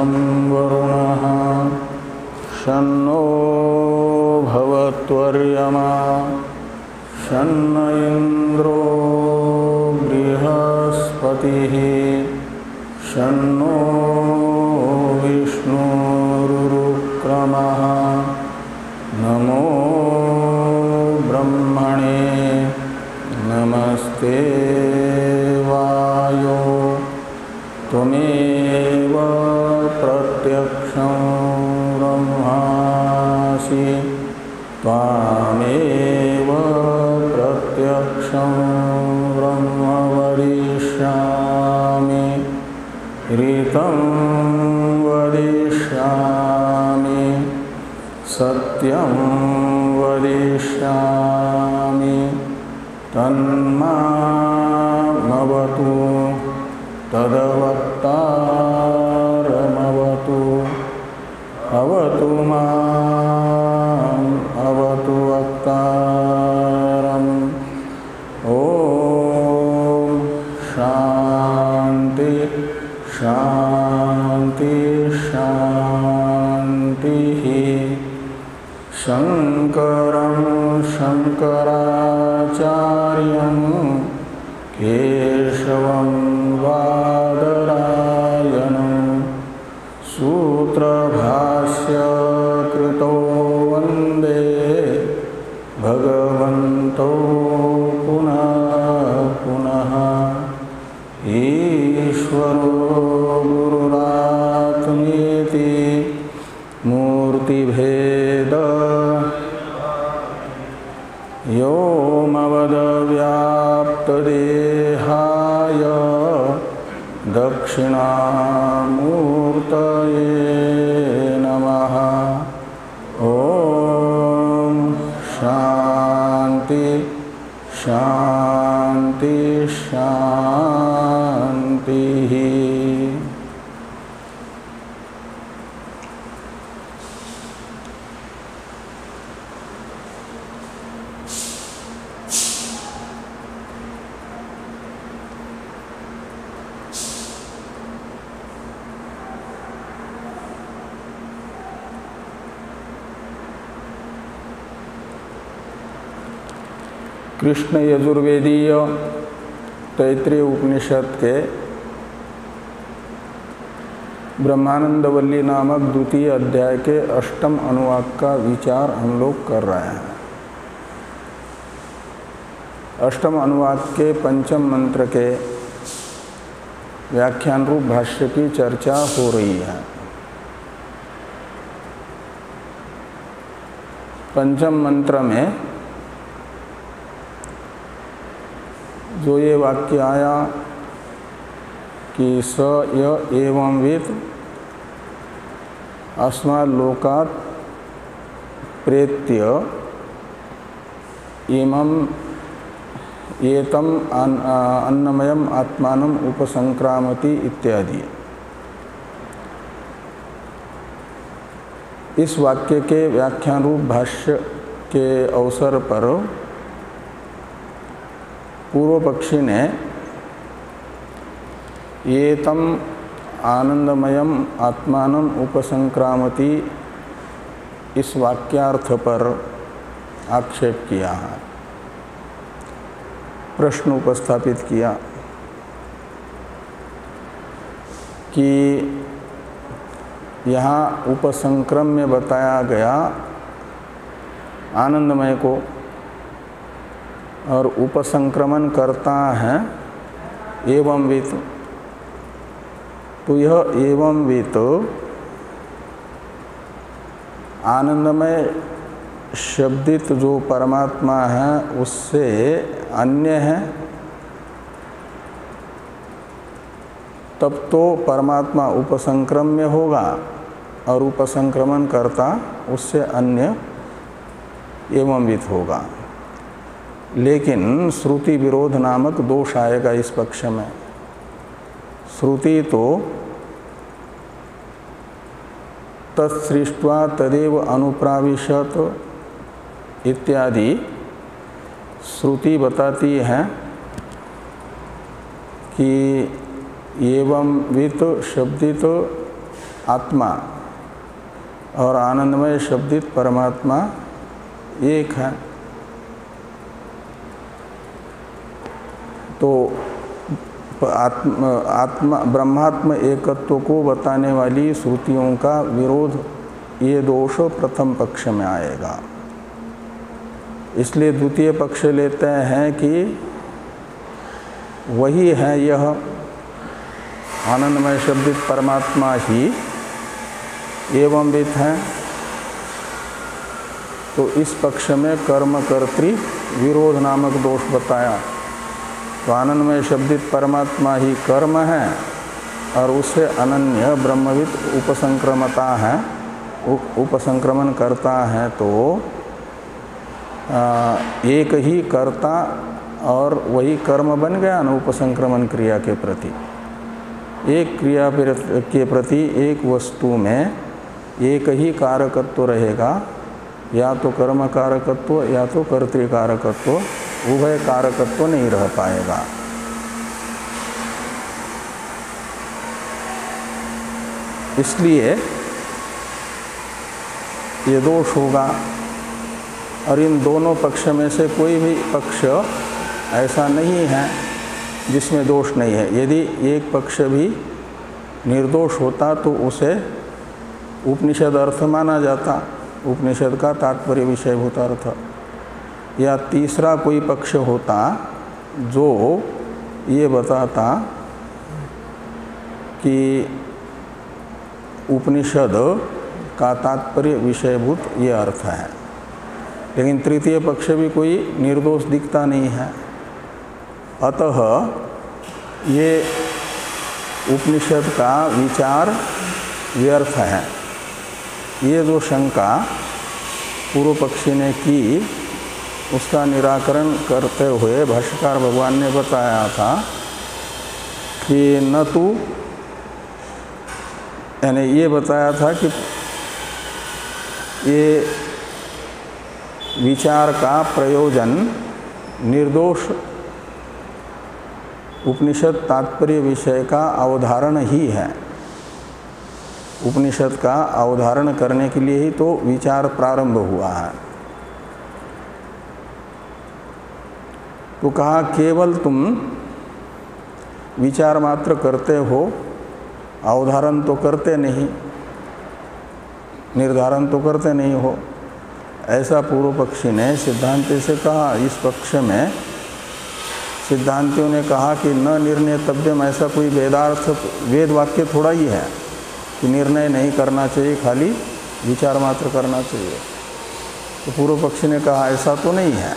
शं वरुणः शन्नो भवत्वर्यमा शन्न इन्द्रो बृहस्पतिः शन्नो विष्णुरुक्रमः नमो ब्रह्मणे नमस्ते वायो त्वमेव प्रत्यक्षं ब्रह्मासि त्वामेव प्रत्यक्षं ब्रह्म वदिष्यामि ऋतं वदिष्यामि सत्यं वदिष्यामि तन्मामवतु तदवक्तारमवतु अवतु माम् अवतु वक्तारम् ॐ शान्ति शान्ति शान्तिः शङ्करं शङ्कराचार्यं केशवं बादरायणं सूत्रभाष्यकृतो वन्दे भगवन्तौ पुनः पुनः ईश्वरो गुरुरात्मेति मूर्तिभेद व्योमवद्व्याप्तदेहाय दक्षिणामूर्तये नमः। ॐ शान्ति शान्ति शान्तिः। कृष्ण यजुर्वेदीय तैत्रीय उपनिषद के ब्रह्मानंदवल्ली नामक द्वितीय अध्याय के अष्टम अनुवाक का विचार हम लोग कर रहे हैं। अष्टम अनुवाक के पंचम मंत्र के व्याख्यान रूप भाष्य की चर्चा हो रही है। पंचम मंत्र में जो ये वाक्य आया कि स य एवं वेद अस्मात् लोकात् प्रेत्य इमं एतम अन्नमयम आत्मानम उपसंक्रामति इत्यादि। इस वाक्य के व्याख्यान रूप भाष्य के अवसर पर पूर्व पक्षी ने एतम आनंदमयम आत्मानम उपसंक्रामति इस वाक्यार्थ पर आक्षेप किया है, प्रश्न उपस्थापित किया कि यहाँ उपसंक्रम में बताया गया आनंदमय को और उपसंक्रमण करता है एवं वित। तो यह एवं वित आनंदमय शब्दित जो परमात्मा है उससे अन्य है, तब तो परमात्मा उपसंक्रम्य होगा और उपसंक्रमण करता उससे अन्य एवं वित होगा। लेकिन श्रुति विरोध नामक दोष आएगा इस पक्ष में। श्रुति तो तत्सृष्ट्वा तदेव अनुप्राविशत इत्यादि श्रुति बताती है कि एवं वित शब्दित आत्मा और आनंदमय शब्दित परमात्मा एक है। तो आत्मा ब्रह्मात्म एकत्व को बताने वाली श्रुतियों का विरोध, ये दोष प्रथम पक्ष में आएगा। इसलिए द्वितीय पक्ष लेते हैं कि वही है, यह आनंदमय शब्दित परमात्मा ही एवंवित है। तो इस पक्ष में कर्म कर्तृ विरोध नामक दोष बताया। तो आनंदमय शब्दित परमात्मा ही कर्म है और उससे अनन्य ब्रह्मविद उपसंक्रमता है, उपसंक्रमण करता है। तो एक ही कर्ता और वही कर्म बन गया ना उपसंक्रमण क्रिया के प्रति। एक क्रिया के प्रति एक वस्तु में एक ही कारकत्व रहेगा, या तो कर्म कारकत्व या तो कर्तृ कारकत्व, उभय कारकत्व नहीं रह पाएगा। इसलिए ये दोष होगा। और इन दोनों पक्ष में से कोई भी पक्ष ऐसा नहीं है जिसमें दोष नहीं है। यदि एक पक्ष भी निर्दोष होता तो उसे उपनिषद अर्थ माना जाता, उपनिषद का तात्पर्य विषयभूत अर्थ। या तीसरा कोई पक्ष होता जो ये बताता कि उपनिषद का तात्पर्य विषयभूत ये अर्थ है। लेकिन तृतीय पक्ष भी कोई निर्दोष दिखता नहीं है। अतः ये उपनिषद का विचार व्यर्थ है। ये जो शंका पूर्व पक्षी ने की, उसका निराकरण करते हुए भाष्यकार भगवान ने बताया था कि न तो, यानी ये बताया था कि ये विचार का प्रयोजन निर्दोष उपनिषद तात्पर्य विषय का अवधारण ही है। उपनिषद का अवधारण करने के लिए ही तो विचार प्रारंभ हुआ है। तो कहा केवल तुम विचार मात्र करते हो, अवधारण तो करते नहीं, निर्धारण तो करते नहीं हो। ऐसा पूर्व पक्षी ने सिद्धांति से कहा। इस पक्ष में सिद्धांतियों ने कहा कि न निर्णय तव्यम, ऐसा कोई वेदार्थ वेद वाक्य थोड़ा ही है कि निर्णय नहीं करना चाहिए, खाली विचार मात्र करना चाहिए। तो पूर्व पक्षी ने कहा ऐसा तो नहीं है।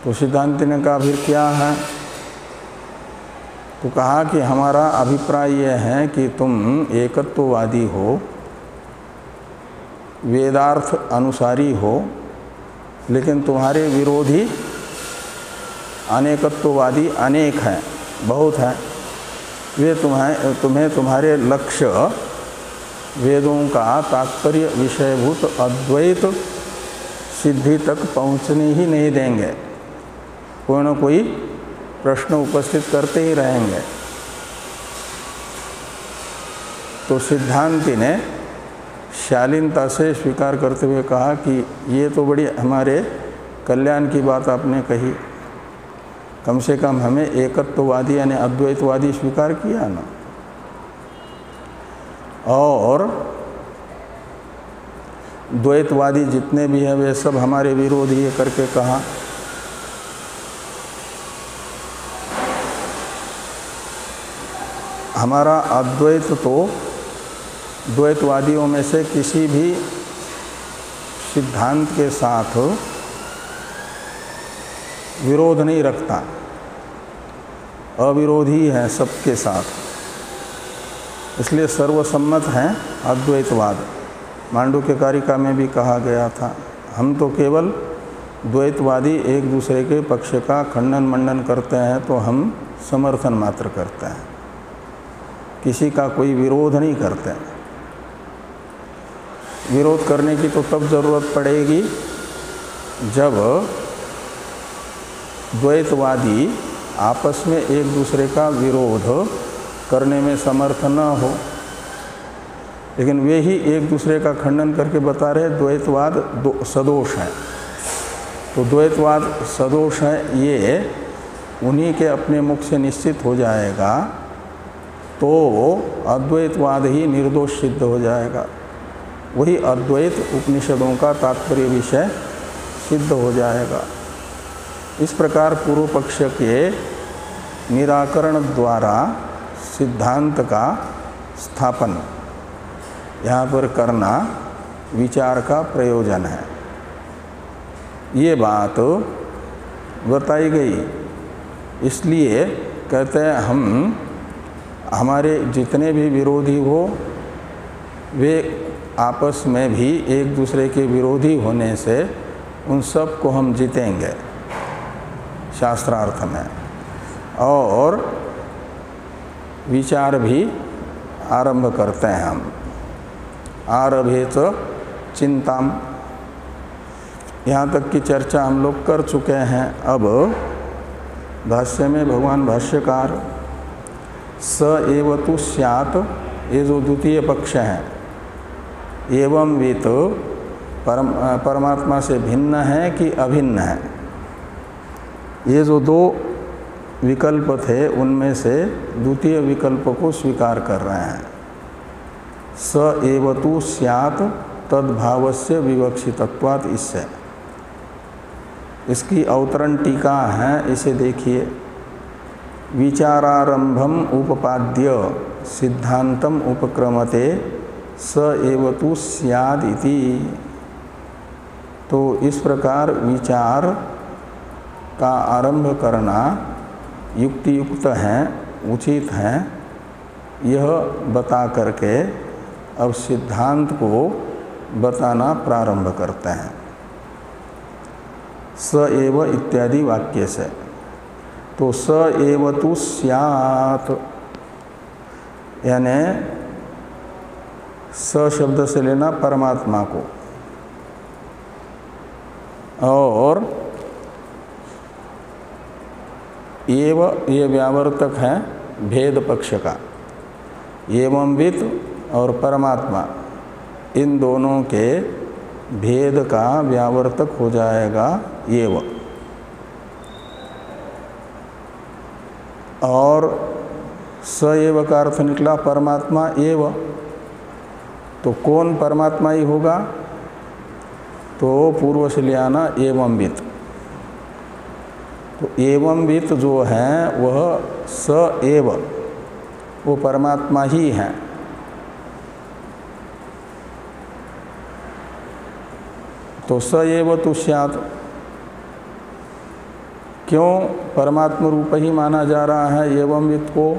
तो सिद्धांति ने कहा फिर क्या है? तो कहा कि हमारा अभिप्राय यह है कि तुम एकत्ववादी हो, वेदार्थ अनुसारी हो, लेकिन तुम्हारे विरोधी अनेकत्ववादी अनेक हैं, बहुत हैं। वे तुम्हें तुम्हारे लक्ष्य वेदों का तात्पर्य विषयभूत अद्वैत सिद्धि तक पहुँचने ही नहीं देंगे। कोई न कोई प्रश्न उपस्थित करते ही रहेंगे। तो सिद्धांति ने शालीनता से स्वीकार करते हुए कहा कि ये तो बड़ी हमारे कल्याण की बात आपने कही। कम से कम हमें एकत्ववादी यानी अद्वैतवादी स्वीकार किया ना। और द्वैतवादी जितने भी हैं वे सब हमारे विरोधी, ये करके कहा। हमारा अद्वैत तो द्वैतवादियों में से किसी भी सिद्धांत के साथ विरोध नहीं रखता, अविरोधी है सबके साथ। इसलिए सर्वसम्मत हैं अद्वैतवाद। मांडुक्य कारिका में भी कहा गया था, हम तो केवल द्वैतवादी एक दूसरे के पक्ष का खंडन मंडन करते हैं तो हम समर्थन मात्र करते हैं, किसी का कोई विरोध नहीं करते। विरोध करने की तो तब ज़रूरत पड़ेगी जब द्वैतवादी आपस में एक दूसरे का विरोध करने में समर्थ न हो, लेकिन वे ही एक दूसरे का खंडन करके बता रहे द्वैतवाद सदोष है। तो द्वैतवाद सदोष है, ये उन्हीं के अपने मुख से निश्चित हो जाएगा तो अद्वैतवाद ही निर्दोष सिद्ध हो जाएगा, वही अद्वैत उपनिषदों का तात्पर्य विषय सिद्ध हो जाएगा। इस प्रकार पूर्व पक्ष के निराकरण द्वारा सिद्धांत का स्थापन यहाँ पर करना विचार का प्रयोजन है। ये बात बताई गई, इसलिए कहते हैं हम हमारे जितने भी विरोधी हो वे आपस में भी एक दूसरे के विरोधी होने से उन सब को हम जीतेंगे शास्त्रार्थ में, और विचार भी आरंभ करते हैं हम। आरभे च चिंताम, यहाँ तक की चर्चा हम लोग कर चुके हैं। अब भाष्य में भगवान भाष्यकार स एव तु स्यात्, ये जो द्वितीय पक्ष है, एवं वे तो परमात्मा से भिन्न है कि अभिन्न है, ये जो दो विकल्प थे उनमें से द्वितीय विकल्प को स्वीकार कर रहे हैं। स एव तु स्यात् तद्भावस्य विवक्षितत्वात्, इससे इसकी अवतरण टीका है, इसे देखिए। विचारारंभम उपपाद्य सिद्धांतम उपक्रमते स एव तु स्याद् इति। तो इस प्रकार विचार का आरंभ करना युक्ति युक्त है, उचित है, यह बता करके अब सिद्धांत को बताना प्रारंभ करते हैं स एव इत्यादि वाक्य से। तो स एव तु स्यात् यानी स शब्द से लेना परमात्मा को, और एव ये व्यावर्तक है भेद पक्ष का। एवंवित और परमात्मा, इन दोनों के भेद का व्यावर्तक हो जाएगा एव। और स एव का अर्थ निकला परमात्मा एव, तो कौन परमात्मा ही होगा? तो पूर्व से ले आना एवंवित। तो एवंवित जो है वह स एव, वो परमात्मा ही है। तो स एव तु स्यात्, क्यों परमात्मा रूप ही माना जा रहा है एवंवित को?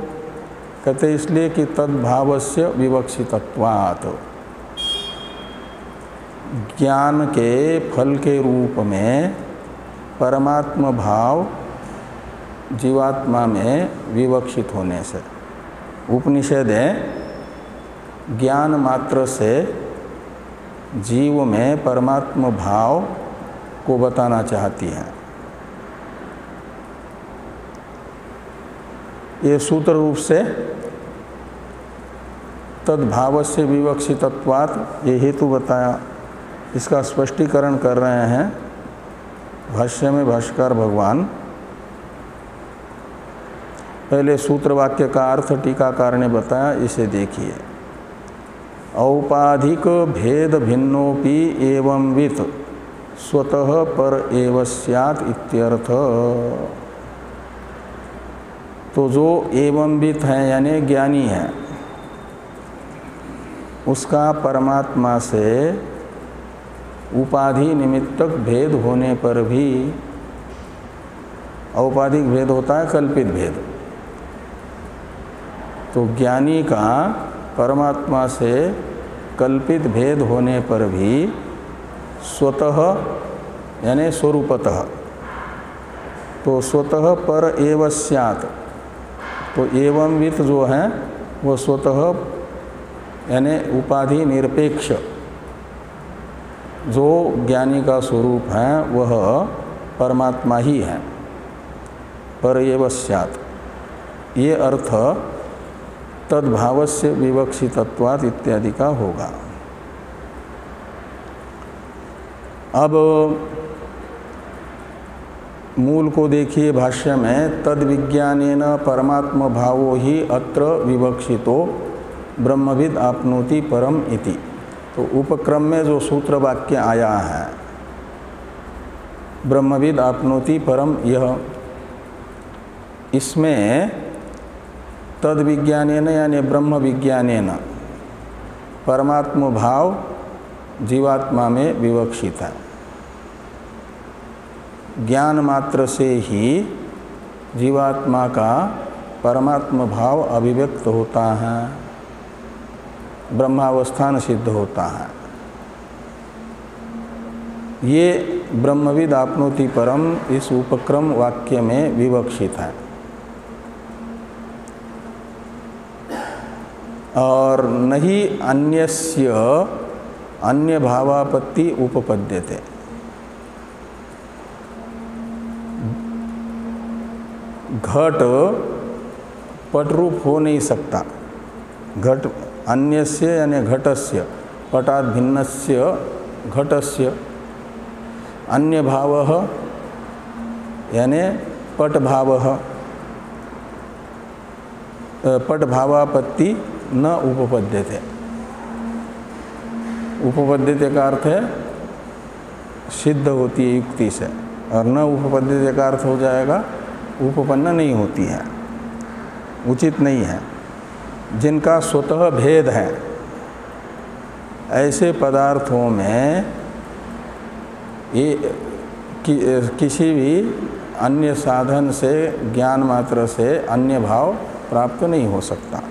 कहते इसलिए कि तद्भावस्य विवक्षितत्वात्, ज्ञान के फल के रूप में परमात्मा भाव जीवात्मा में विवक्षित होने से, उपनिषदें ज्ञान मात्र से जीव में परमात्मा भाव को बताना चाहती हैं। ये सूत्र रूप से तद्भावस्य विवक्षितत्वात् ये हेतु बताया, इसका स्पष्टीकरण कर रहे हैं भाष्य में भाष्यकार भगवान। पहले सूत्र वाक्य का अर्थ टीकाकार ने बताया, इसे देखिए। औपाधिक भेद भिन्नोपि एवंवित स्वतः पर एव स्यात् इत्यर्थ। तो जो एवंवित है यानी ज्ञानी है, उसका परमात्मा से उपाधि निमित्तक भेद होने पर भी, औपाधिक भेद होता है कल्पित भेद, तो ज्ञानी का परमात्मा से कल्पित भेद होने पर भी स्वतः यानी स्वरूपतः, तो स्वतः पर एव स्यात्, तो एवंवित जो है वो स्वतः यानी उपाधि निरपेक्ष जो ज्ञानी का स्वरूप है वह परमात्मा ही है, पर एव स्यात्। ये अर्थ तद्भावस्य विवक्षितत्वात् इत्यादि का होगा। अब मूल को देखिए, भाष्य में तद विज्ञानेन परमात्म भावो ही अत्र विवक्षितो ब्रह्मविद आपनोति परम इति। तो उपक्रम में जो सूत्र वाक्य आया है ब्रह्मविद आपनोति परम, यह इसमें तद विज्ञानेन यानी ब्रह्म विज्ञानेन परमात्म भाव जीवात्मा में विवक्षित है। ज्ञान मात्र से ही जीवात्मा का परमात्म भाव अभिव्यक्त होता है, ब्रह्मावस्थान सिद्ध होता है। ये ब्रह्मविद आपनोति परम इस उपक्रम वाक्य में विवक्षित है। और नहीं अन्यस्य अन्य भावापत्ति उपपद्यते। घट पटरूप हो नहीं सकता। घट अन्यस्य यानी घटस्य, पटाद भिन्नस्य घटस्य, अन्य भावः यानी पटभावः, पटभावापत्ति न उपपद्यते। उपपद्यते का अर्थ है सिद्ध होती है युक्ति से, और न उपपद्यते का अर्थ हो जाएगा उपपन्न नहीं होती है, उचित नहीं है। जिनका स्वतः भेद है ऐसे पदार्थों में ये किसी भी अन्य साधन से ज्ञान मात्र से अन्य भाव प्राप्त नहीं हो सकता।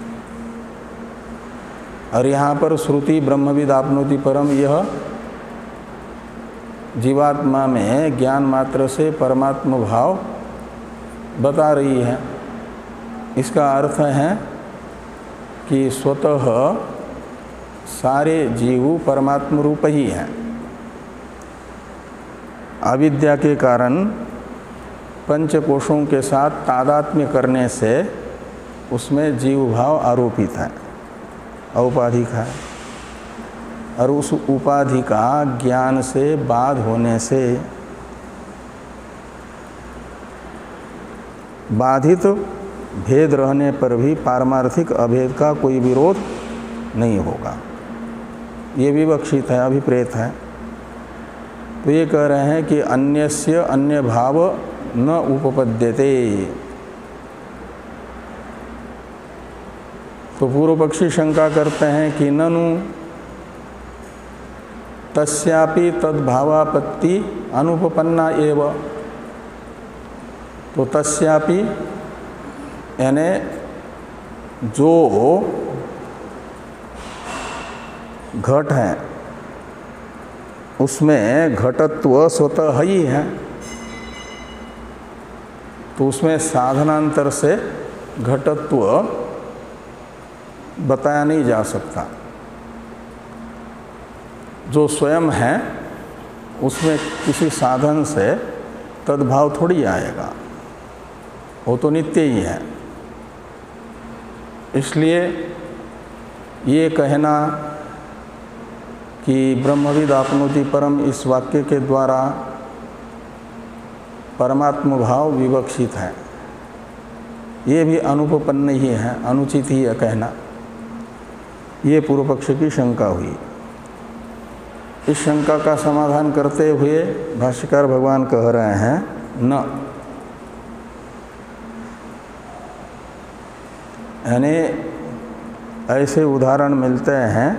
और यहाँ पर श्रुति ब्रह्मविद आपनोति परम यह जीवात्मा में ज्ञान मात्र से परमात्म भाव बता रही है। इसका अर्थ है कि स्वतः सारे जीव परमात्म रूप ही हैं। अविद्या के कारण पंचकोशों के साथ तादात्म्य करने से उसमें जीव भाव आरोपित है, औपाधिक है। और उस उपाधि का ज्ञान से बाध होने से बाधित भेद रहने पर भी पारमार्थिक अभेद का कोई विरोध नहीं होगा। ये विवक्षित है, अभिप्रेत है। तो ये कह रहे हैं कि अन्यस्य अन्य भाव न उपपद्यते। तो पूर्व पक्षी शंका करते हैं कि ननु तस्यापि तद्भावापत्ति अनुपपन्ना एव। तो तस्यापि यानी जो घट है उसमें घटत्व स्वतः ही है, तो उसमें साधनांतर से घटत्व बताया नहीं जा सकता। जो स्वयं है उसमें किसी साधन से तद्भाव थोड़ी आएगा, वो तो नित्य ही है। इसलिए ये कहना कि ब्रह्मविद आपनोति परम इस वाक्य के द्वारा परमात्म भाव विवक्षित है, ये भी अनुपपन्न ही है, अनुचित ही है कहना। ये पूर्व पक्ष की शंका हुई। इस शंका का समाधान करते हुए भाष्यकार भगवान कह रहे हैं न, यानी ऐसे उदाहरण मिलते हैं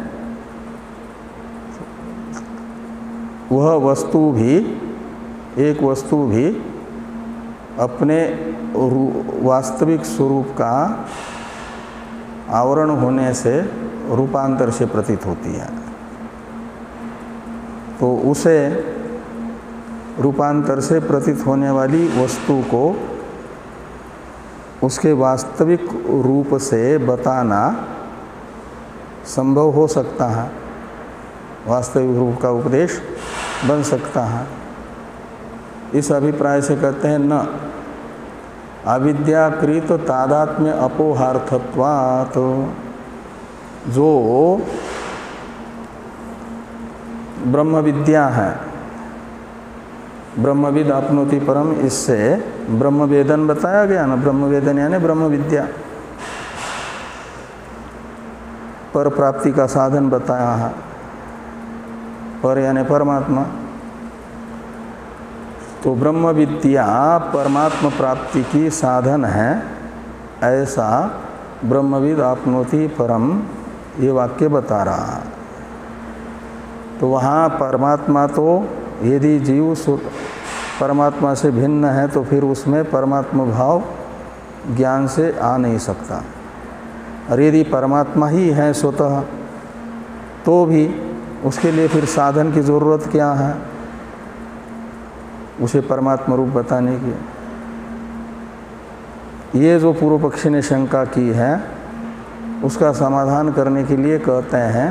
वह वस्तु भी, एक वस्तु भी अपने वास्तविक स्वरूप का आवरण होने से रूपांतर से प्रतीत होती है। तो उसे रूपांतर से प्रतीत होने वाली वस्तु को उसके वास्तविक रूप से बताना संभव हो सकता है, वास्तविक रूप का उपदेश बन सकता है। इस अभिप्राय से कहते हैं न, अविद्याकृत तादात्म्य अपोहार्थत्वात्, जो ब्रह्म विद्या है, ब्रह्मविद आपनोति परम, इससे ब्रह्म वेदन बताया गया ना। ब्रह्म वेदन यानी ब्रह्म विद्या, पर प्राप्ति का साधन बताया है। पर यानी परमात्मा। तो ब्रह्म विद्या परमात्मा प्राप्ति की साधन है, ऐसा ब्रह्मविद आपनोति परम ये वाक्य बता रहा है। तो वहाँ परमात्मा, तो यदि जीव परमात्मा से भिन्न है तो फिर उसमें परमात्मा भाव ज्ञान से आ नहीं सकता। और यदि परमात्मा ही है स्वतः, तो भी उसके लिए फिर साधन की ज़रूरत क्या है, उसे परमात्मा रूप बताने की। ये जो पूर्व पक्षी ने शंका की है, उसका समाधान करने के लिए कहते हैं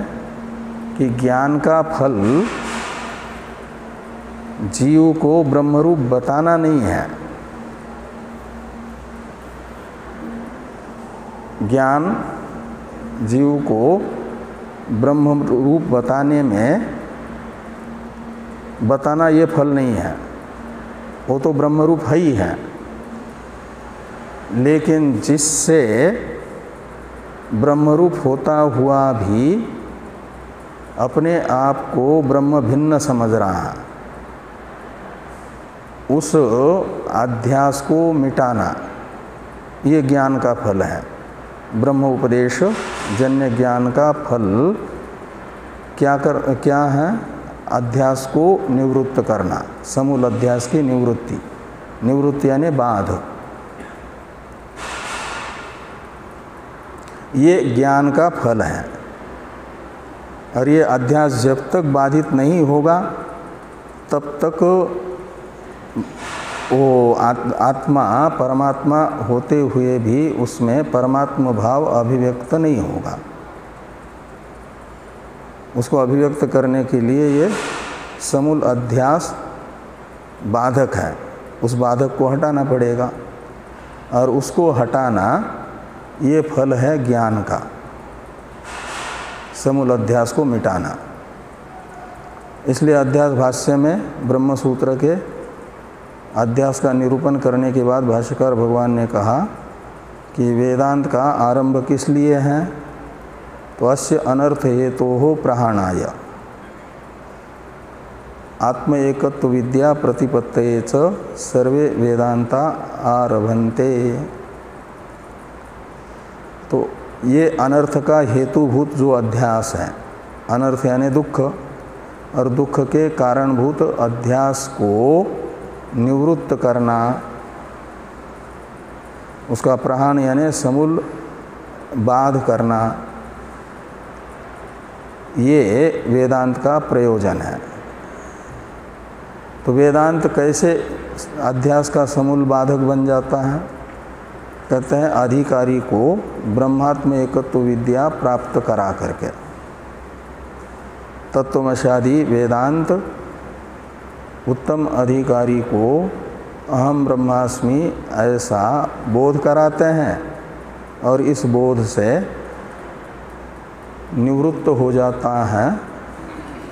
कि ज्ञान का फल जीव को ब्रह्मरूप बताना नहीं है। ज्ञान जीव को ब्रह्म रूप बताना ये फल नहीं है, वो तो ब्रह्मरूप है ही है। लेकिन जिससे ब्रह्मरूप होता हुआ भी अपने आप को ब्रह्म भिन्न समझ रहा है, उस अध्यास को मिटाना, ये ज्ञान का फल है। ब्रह्म उपदेश जन्य ज्ञान का फल क्या है? अध्यास को निवृत्त करना, समूल अध्यास की निवृत्ति। निवृत्ति यानी बाध। ये ज्ञान का फल है। और ये अध्यास जब तक बाधित नहीं होगा तब तक वो आत्मा परमात्मा होते हुए भी उसमें परमात्मा भाव अभिव्यक्त नहीं होगा। उसको अभिव्यक्त करने के लिए ये समूल अध्यास बाधक है, उस बाधक को हटाना पड़ेगा। और उसको हटाना ये फल है ज्ञान का, समूल अध्यास को मिटाना। इसलिए अध्यास भाष्य में ब्रह्म सूत्र के अध्यास का निरूपण करने के बाद भाष्यकार भगवान ने कहा कि वेदांत का आरंभ किस लिए है? तो अस्य अनर्थ हेतोः प्रहाणाय आत्म एकत्व विद्या प्रतिपत्तये च सर्वे वेदांता आरभन्ते। तो ये अनर्थ का हेतुभूत जो अध्यास है, अनर्थ यानी दुख, और दुख के कारणभूत अध्यास को निवृत्त करना, उसका प्रहाण यानी समूल बाध करना, ये वेदांत का प्रयोजन है। तो वेदांत कैसे अध्यास का समूल बाधक बन जाता है? कहते हैं अधिकारी को ब्रह्मात्म एकत्व विद्या प्राप्त करा करके। तत्वमशादी वेदांत उत्तम अधिकारी को अहम ब्रह्मास्मि ऐसा बोध कराते हैं, और इस बोध से निवृत्त हो जाता है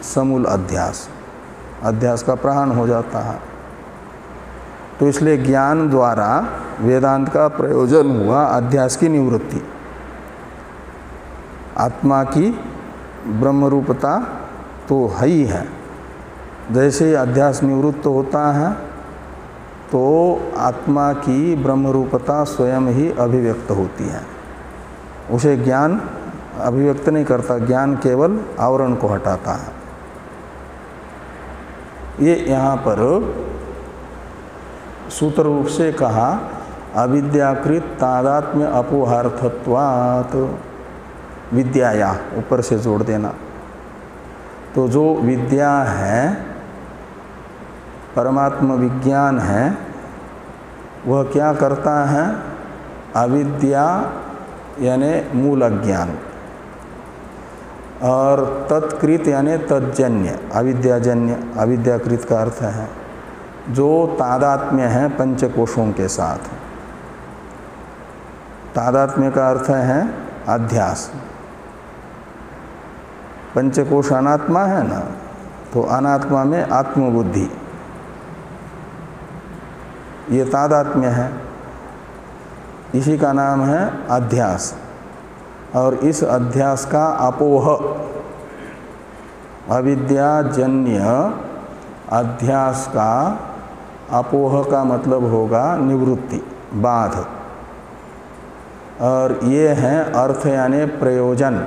समूल अध्यास, अध्यास का प्रहाण हो जाता है। तो इसलिए ज्ञान द्वारा वेदांत का प्रयोजन हुआ अध्यास की निवृत्ति। आत्मा की ब्रह्मरूपता तो है ही है। जैसे ही अध्यास निवृत्त होता है तो आत्मा की ब्रह्मरूपता स्वयं ही अभिव्यक्त होती है। उसे ज्ञान अभिव्यक्त नहीं करता, ज्ञान केवल आवरण को हटाता है। ये यहाँ पर सूत्र रूप से कहा अविद्याकृत तादात्म्य अपोहार्थत्वात् विद्याया, ऊपर से जोड़ देना। तो जो विद्या है, परमात्मा विज्ञान है, वह क्या करता है? अविद्या यानी मूल अज्ञान, और तत्कृत यानी तज्जन्य, अविद्याजन्य, अविद्याकृत का अर्थ है जो तादात्म्य है पंचकोशों के साथ। तादात्म्य का अर्थ है अध्यास। पंचकोश अनात्मा है ना, तो अनात्मा में आत्मबुद्धि, ये तादात्म्य है, इसी का नाम है अध्यास। और इस अध्यास का अपोह, अविद्याजन्य अध्यास का अपोह का मतलब होगा निवृत्ति, बाध। और ये है अर्थ यानी प्रयोजन,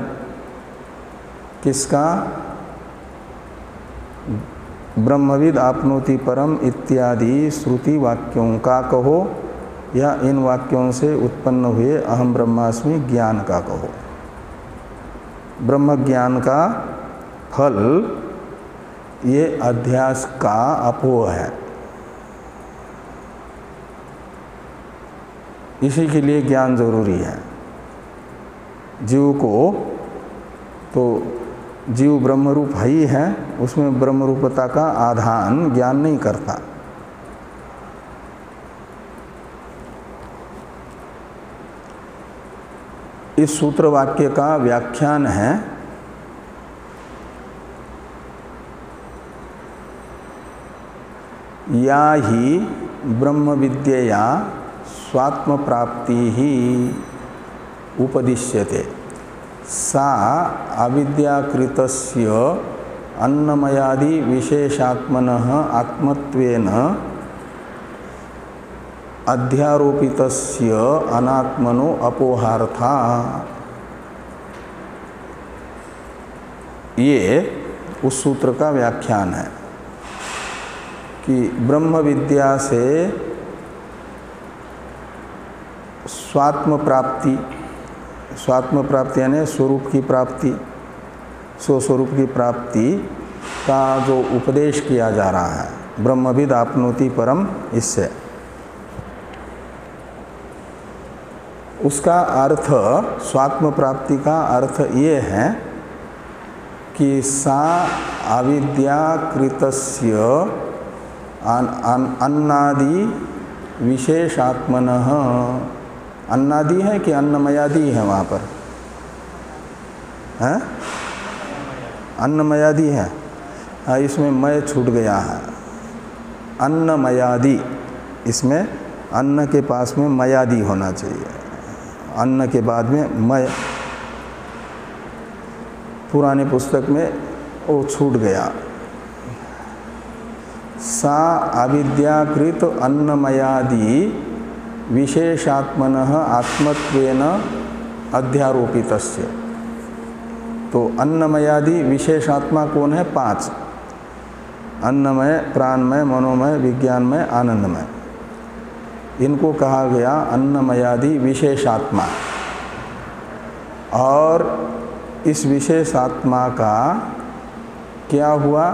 किसका? ब्रह्मविद आपनोति परम इत्यादि श्रुति वाक्यों का कहो, या इन वाक्यों से उत्पन्न हुए अहम ब्रह्मास्मि ज्ञान का कहो। ब्रह्म ज्ञान का फल ये अध्यास का अपोह है। इसी के लिए ज्ञान जरूरी है। जीव को तो जीव ब्रह्मरूप है ही है, उसमें ब्रह्मरूपता का आधान ज्ञान नहीं करता। इस सूत्र वाक्य का व्याख्यान है या ही ब्रह्म विद्यया स्वात्म प्राप्ति ही उपदिश्यते सा अविद्याकृतस्य अन्नमयादि विशेषात्मनः आत्मत्वेन अध्यारोपितस्य अनात्मनो अपोहार्था। ये उस सूत्र का व्याख्यान है कि ब्रह्म विद्या से स्वात्म प्राप्ति, स्वात्म प्राप्ति यानी स्वरूप की प्राप्ति, स्वस्वरूप की प्राप्ति का जो उपदेश किया जा रहा है, ब्रह्मविद आपनोति परम, इससे उसका अर्थ, स्वात्म प्राप्ति का अर्थ ये है कि सा अविद्याकृतस्य अन्नादि विशेषात्मनः, अन्नादि है कि अन्नमयादि है वहाँ पर? है अन्नमयादि है। हाँ, इसमें मय छूट गया है। अन्नमयादि, इसमें अन्न के पास में मयादि होना चाहिए, अन्न के बाद में मय। पुरानी पुस्तक में वो छूट गया। सा अविद्याकृत अन्नमयादि विशेषात्मनः आत्मत्वेन अध्यारोपितस्य। तो अन्नमयादि विशेषात्मा कौन है? 5, अन्नमय, प्राणमय, मनोमय, विज्ञानमय, आनंदमय। इनको कहा गया अन्नमयादि विशेषात्मा। और इस विशेषात्मा का क्या हुआ?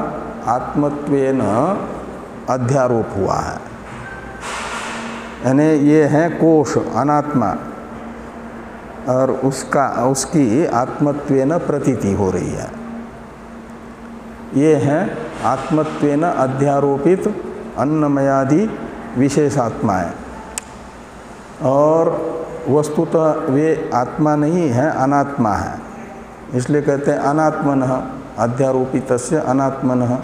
आत्मत्वेन अध्यारोप हुआ है, यानी ये है कोश, अनात्मा, और उसकी आत्मत्वेन प्रतीति हो रही है। ये है आत्मत्वेन अध्यारोपित अन्नमयादि विशेषात्माएं। और वस्तुतः वे आत्मा नहीं है, अनात्मा है, इसलिए कहते हैं अनात्मनः, अध्यारोपितस्य अनात्मनः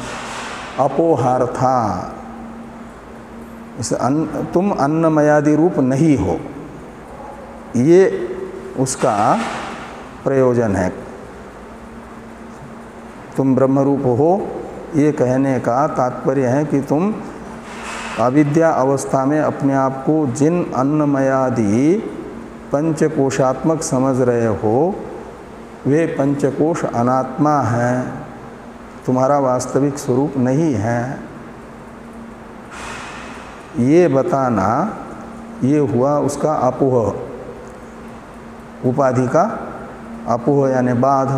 अपोहार्था। तुम अन्नमयादि रूप नहीं हो, ये उसका प्रयोजन है। तुम ब्रह्मरूप हो, ये कहने का तात्पर्य है कि तुम अविद्या अवस्था में अपने आप को जिन अन्नमयादि पंचकोशात्मक समझ रहे हो, वे पंचकोश अनात्मा हैं, तुम्हारा वास्तविक स्वरूप नहीं है। ये बताना, ये हुआ उसका अपोह, उपाधि का अपोह यानी बाध।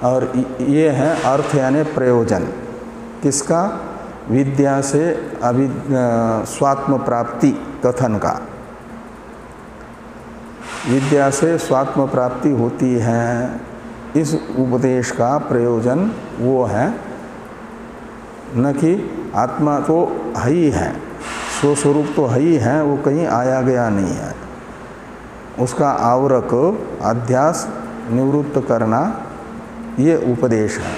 और ये है अर्थ यानी प्रयोजन, किसका? विद्या से स्वात्म प्राप्ति कथन का। विद्या से स्वात्म प्राप्ति होती है, इस उपदेश का प्रयोजन वो है, न कि आत्मा तो है ही है, स्वस्वरूप तो है ही है, वो कहीं आया गया नहीं है। उसका आवरक अध्यास निवृत्त करना, ये उपदेश है।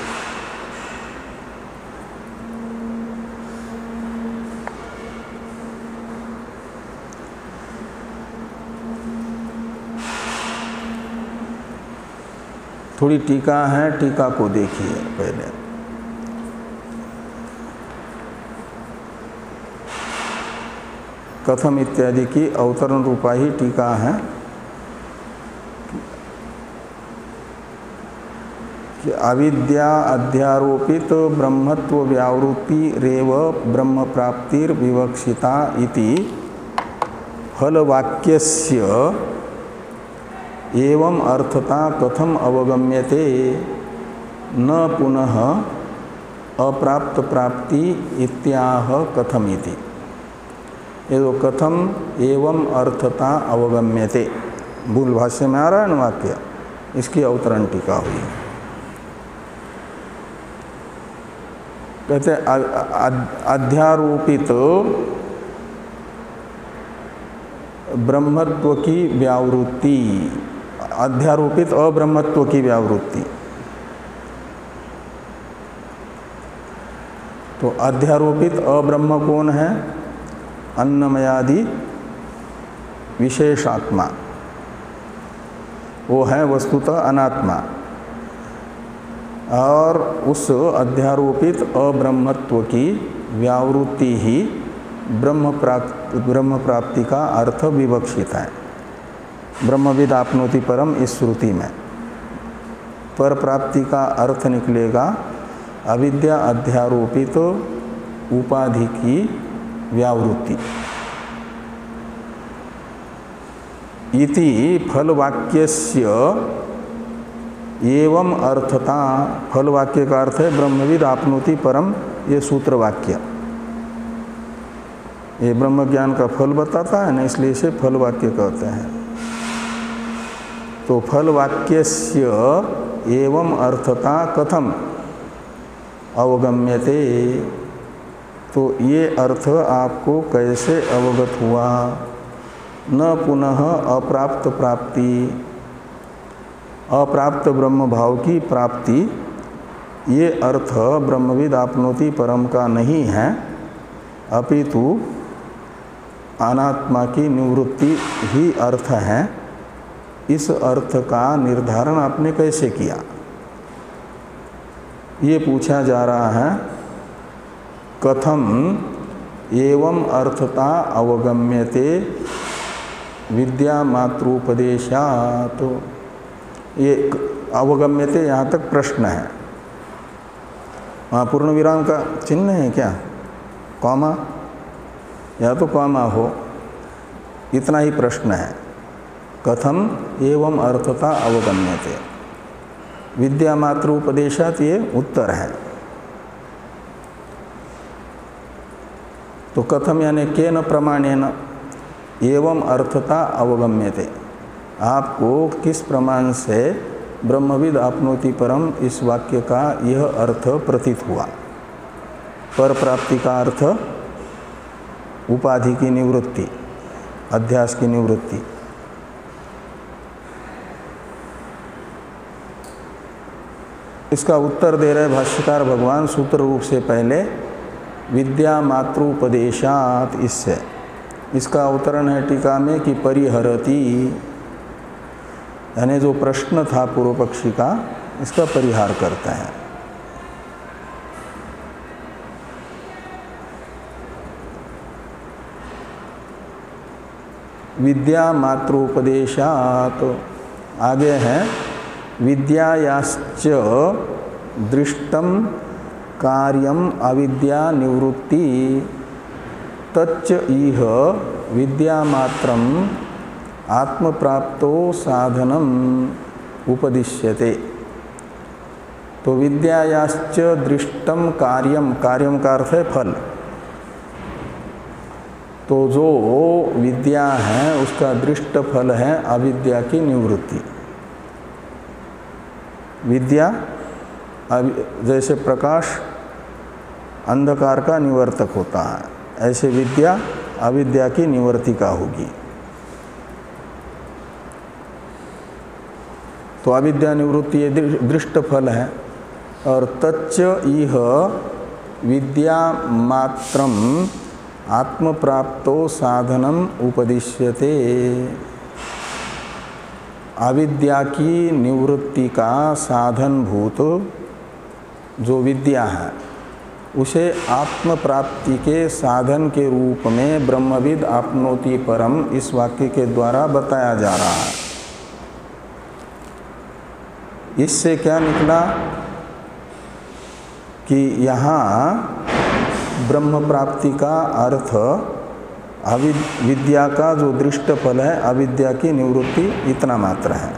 थोड़ी टीका है, टीका को देखिए पहले। कथम इत्यादि की अवतरण रूपा ही टीका है कि अविद्या अध्यारोपित ब्रह्मत्व व्यावृत्ति रेव ब्रह्म प्राप्तिर विवक्षिता इति फलवाक्यस्य एवं अर्थता कथम अवगम्यते न पुनः अप्राप्त प्राप्ति इत्याह कथमिति। ये तो कथम एवं अर्थता अवगम्यते मूल भाष्य में आ रहा है न वाक्य, इसकी अवतरण टीका हुई। कहते अध्यारोपित ब्रह्मत्व की व्यावृत्ति, अध्यारोपित अब्रह्मत्व की व्यावृत्ति। तो अध्यारोपित अब्रह्म कौन है? अन्नमयादि विशेषात्मा, वो है वस्तुतः अनात्मा। और उस अध्यारोपित अब्रह्मत्व की व्यावृत्ति ही ब्रह्म प्राप्ति का अर्थ विवक्षित है। ब्रह्मविद आपनोति परम इस श्रुति में पर प्राप्ति का अर्थ निकलेगा अविद्या अध्यारोपित उपाधि की व्यावृत्ति। इति फलवाक्यस्य एवं अर्थता, फलवाक्य का अर्थ है ब्रह्मविद आपनोति परम, ये सूत्र वाक्य। ये ब्रह्म ज्ञान का फल बताता है ना, इसलिए इसे फल वाक्य कहते हैं। तो फल वाक्यस्य एवं अर्थता कथम अवगम्यते, तो ये अर्थ आपको कैसे अवगत हुआ? न पुनः अप्राप्त प्राप्ति, अप्राप्त ब्रह्म भाव की प्राप्ति, ये अर्थ ब्रह्मविद आपनोति परम का नहीं है, अपितु अनात्मा की निवृत्ति ही अर्थ है। इस अर्थ का निर्धारण आपने कैसे किया, ये पूछा जा रहा है। कथम एवं अर्थता अवगम्यते विद्या मात्रोपदेशात्, तो ये अवगम्यते यहाँ तक प्रश्न है। वहाँ पूर्ण विराम का चिन्ह है क्या? कॉमा या तो कॉमा हो, इतना ही प्रश्न है। कथम एवं अर्थता अवगम्यते, विद्या मात्र उपदेशात, ये उत्तर है। तो कथम यानी केन प्रमाणेन एवं अर्थता अवगम्यते, आपको किस प्रमाण से ब्रह्मविद आपनोति परम इस वाक्य का यह अर्थ प्रतीत हुआ? पर प्राप्ति का अर्थ उपाधि की निवृत्ति, अध्यास की निवृत्ति। इसका उत्तर दे रहे भाष्यकार भगवान सूत्र रूप से पहले विद्या मात्रोपदेशात, इससे इसका अवतरण है टीका में कि परिहरति, यानी जो प्रश्न था पूर्व पक्षी का, इसका परिहार करते हैं। विद्या मात्रोपदेशात, आगे है विद्यायाश्च दृष्टम कार्यम अविद्या निवृत्ति तच्च इह विद्यामात्रम आत्मप्राप्तो साधनम उपदिश्यते। तो विद्यायाश्च दृष्टम कार्यम, कार्यम का अर्थ है फल। तो जो विद्या है उसका दृष्ट फल है अविद्या की निवृत्ति। विद्या जैसे प्रकाश अंधकार का निवर्तक होता है, ऐसे विद्या अविद्या की निवृत्ति का होगी। तो अविद्या निवृत्ति ये दृष्ट फल है। और तच्च इह विद्या मात्रम आत्मप्राप्तो साधनम उपदिश्यते। अविद्या की निवृत्ति का साधनभूत जो विद्या है उसे आत्म प्राप्ति के साधन के रूप में ब्रह्मविद आपनोति परम इस वाक्य के द्वारा बताया जा रहा है। इससे क्या निकला कि यहाँ ब्रह्म प्राप्ति का अर्थ विद्या का जो दृष्ट फल है अविद्या की निवृत्ति इतना मात्र है।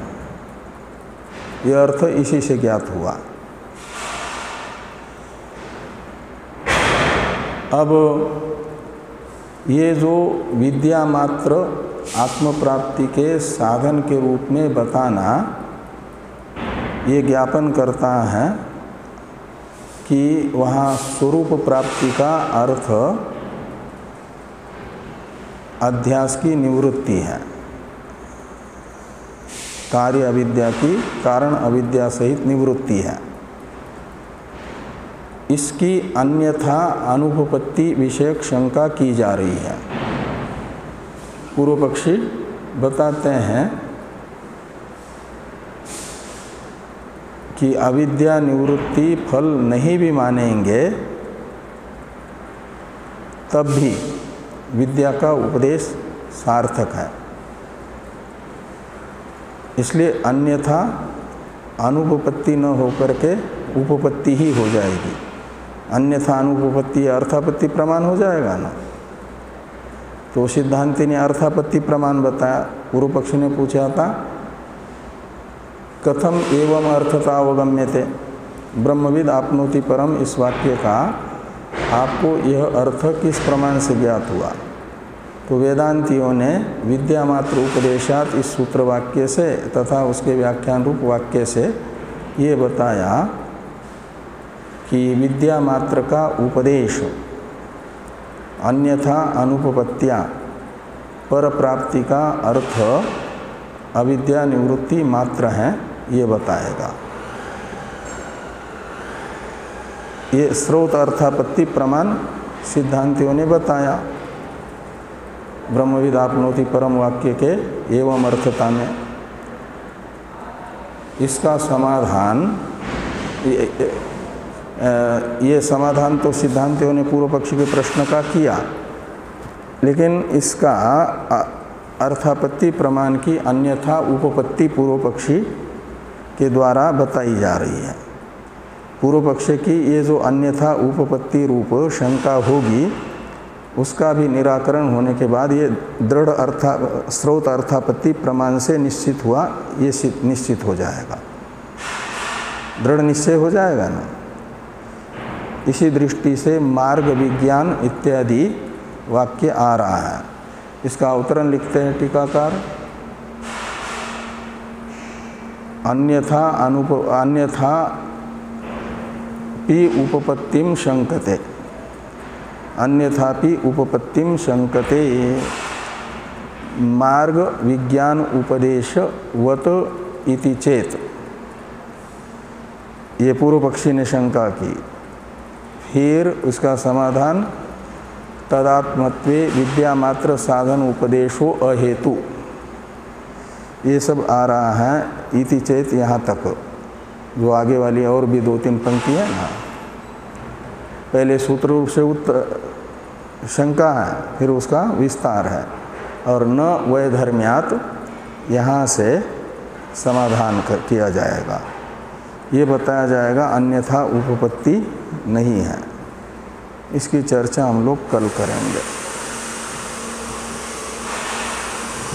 यह अर्थ इसी से ज्ञात हुआ। अब ये जो विद्या मात्र आत्म प्राप्ति के साधन के रूप में बताना ये ज्ञापन करता है कि वहाँ स्वरूप प्राप्ति का अर्थ अध्यास की निवृत्ति है। कार्य अविद्या की कारण अविद्या सहित निवृत्ति है। इसकी अन्यथा अनुपपत्ति विषयक शंका की जा रही है। पूर्व पक्षी बताते हैं कि अविद्या निवृत्ति फल नहीं भी मानेंगे तब भी विद्या का उपदेश सार्थक है। इसलिए अन्यथा अनुपपत्ति न होकर के उपपत्ति ही हो जाएगी। अन्यथा अनुपपत्ति अर्थापत्ति प्रमाण हो जाएगा ना। तो सिद्धांति ने अर्थापत्ति प्रमाण बताया। पूर्व पक्षी ने पूछा था कथम एवं अर्थता अवगम्यते, ब्रह्मविद आपनोति परम इस वाक्य का आपको यह अर्थ किस प्रमाण से ज्ञात हुआ। तो वेदांतियों ने विद्या मात्र उपदेशात इस सूत्र वाक्य से तथा उसके व्याख्यान रूप वाक्य से ये बताया कि विद्या मात्र का उपदेश अन्यथा अनुपपत्तिया पर प्राप्ति का अर्थ अविद्या निवृत्ति मात्र है, ये बताएगा। ये स्रोत अर्थापत्ति प्रमाण सिद्धांतियों ने बताया ब्रह्मविद आपनोति परम वाक्य के एवं अर्थता में। इसका समाधान ये समाधान तो सिद्धांतियों ने पूर्व पक्षी के प्रश्न का किया, लेकिन इसका अर्थापत्ति प्रमाण की अन्यथा उपपत्ति पूर्व पक्षी के द्वारा बताई जा रही है। पूर्व पक्ष की ये जो अन्यथा उपपत्ति रूप शंका होगी उसका भी निराकरण होने के बाद ये दृढ़ स्रोत अर्थापत्ति प्रमाण से निश्चित हुआ, ये निश्चित हो जाएगा, दृढ़ निश्चय हो जाएगा ना। इसी दृष्टि से मार्ग विज्ञान इत्यादि वाक्य आ रहा है। इसका अवतरण लिखते हैं टीकाकार, अन्यथा पि उपपत्तिम शंकते, अन्यथापि उपपत्तिम शंकते मार्ग विज्ञान उपदेशवत इति चेत। ये पूर्व पक्षी ने शंका की। फिर उसका समाधान तदात्मत्वे विद्या मात्र साधन उपदेशो अहेतु, ये सब आ रहा है इति चेत यहाँ तक। जो आगे वाली और भी 2-3 पंक्ति है ना, पहले सूत्र रूप से शंका है, फिर उसका विस्तार है। और न वैधर्म्यात् यहाँ से समाधान किया जाएगा, ये बताया जाएगा अन्यथा उपपत्ति नहीं है। इसकी चर्चा हम लोग कल करेंगे।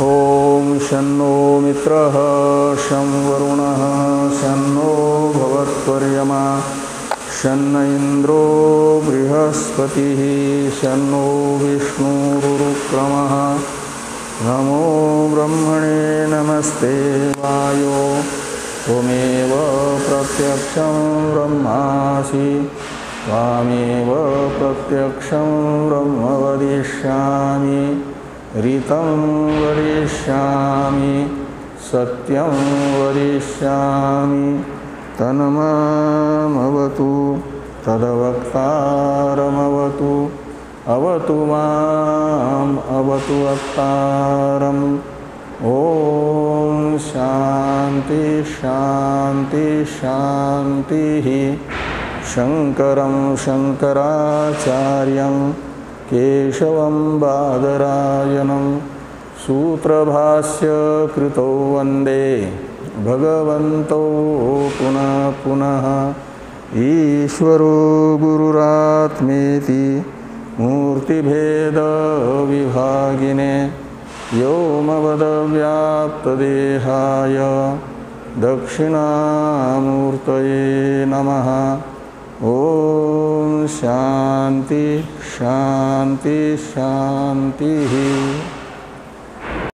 ओम शन्नो मित्रः शं वरुणः शन्नो भवत्वर्यमा शन्न इन्द्रो बृहस्पतिः शन्नो विष्णुरुक्रमः। नमो ब्रह्मणे नमस्ते वायो त्वमेव प्रत्यक्षं ब्रह्मासि त्वामेव प्रत्यक्षं ब्रह्म वदिष्यामि ऋतं वदिष्यामि सत्यं वदिष्यामि तन्मामवतु तद्वक्तारमवतु अवतु माम् अवतु वक्तारम्। ओम शांति शांति शांति। शंकरं शंकराचार्यं केशवं बादरायणं सूत्रभाष्य कृतो वंदे भगवन्तौ पुनः पुनः। ईश्वरो गुरुरात्मेति मूर्तिभेद विभागिने व्योमवद्व्याप्तदेहाय दक्षिणामूर्तये नमः। ओम शांति शांति शांति।